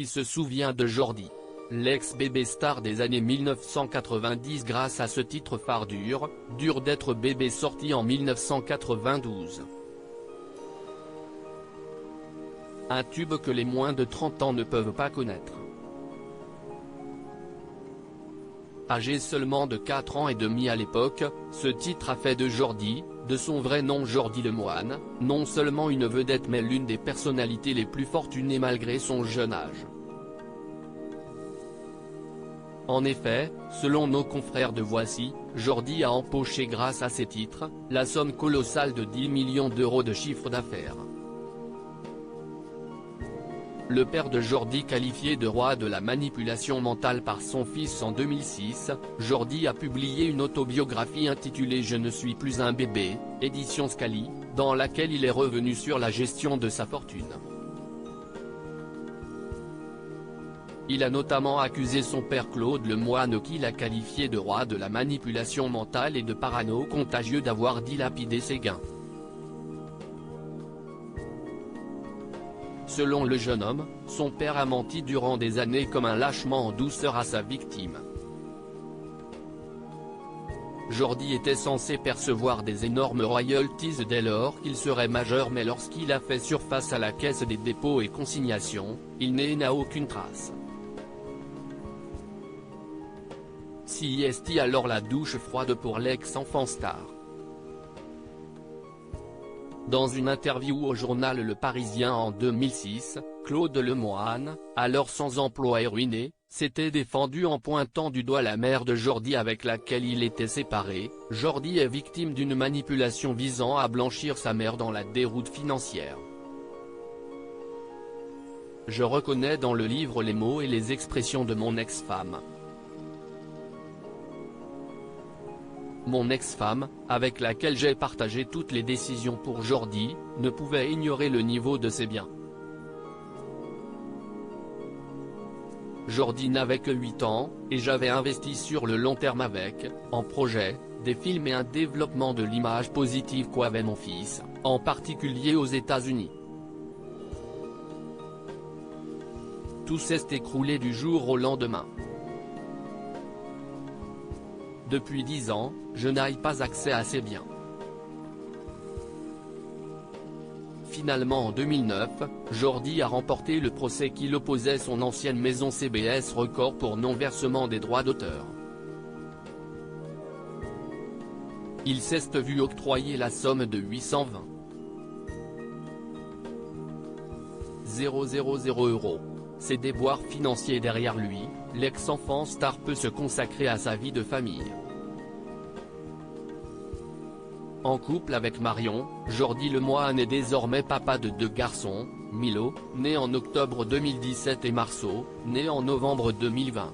qui se souvient de Jordi. L'ex-bébé star des années 1990 grâce à ce titre phare Dur d'être bébé sorti en 1992. Un tube que les moins de 30 ans ne peuvent pas connaître. Âgé seulement de 4 ans et demi à l'époque, ce titre a fait de Jordi, de son vrai nom Jordi Lemoine, non seulement une vedette mais l'une des personnalités les plus fortunées malgré son jeune âge. En effet, selon nos confrères de Voici, Jordi a empoché grâce à ses titres, la somme colossale de 10 millions d'euros de chiffre d'affaires. Le père de Jordi qualifié de roi de la manipulation mentale par son fils en 2006, Jordi a publié une autobiographie intitulée Je ne suis plus un bébé, édition Scali, dans laquelle il est revenu sur la gestion de sa fortune. Il a notamment accusé son père Claude Lemoine qu'il a qualifié de roi de la manipulation mentale et de parano contagieux d'avoir dilapidé ses gains. Selon le jeune homme, son père a menti durant des années comme un lâchement en douceur à sa victime. Jordi était censé percevoir des énormes royalties dès lors qu'il serait majeur mais lorsqu'il a fait surface à la caisse des dépôts et consignations, il n'a aucune trace. Si est alors la douche froide pour l'ex-enfant star. Dans une interview au journal Le Parisien en 2006, Claude Lemoine, alors sans emploi et ruiné, s'était défendu en pointant du doigt la mère de Jordi avec laquelle il était séparé. Jordi est victime d'une manipulation visant à blanchir sa mère dans la déroute financière. Je reconnais dans le livre les mots et les expressions de mon ex-femme. Mon ex-femme, avec laquelle j'ai partagé toutes les décisions pour Jordi, ne pouvait ignorer le niveau de ses biens. Jordi n'avait que 8 ans, et j'avais investi sur le long terme avec, en projet, des films et un développement de l'image positive qu'avait mon fils, en particulier aux États-Unis. Tout s'est écroulé du jour au lendemain. Depuis 10 ans, je n'ai pas accès à ces biens. Finalement en 2009, Jordi a remporté le procès qui l'opposait son ancienne maison CBS Records pour non-versement des droits d'auteur. Il s'est vu octroyer la somme de 820 000 €. Ses déboires financiers derrière lui, l'ex-enfant star peut se consacrer à sa vie de famille. En couple avec Marion, Jordi Lemoine est désormais papa de 2 garçons, Milo, né en octobre 2017 et Marceau, né en novembre 2020.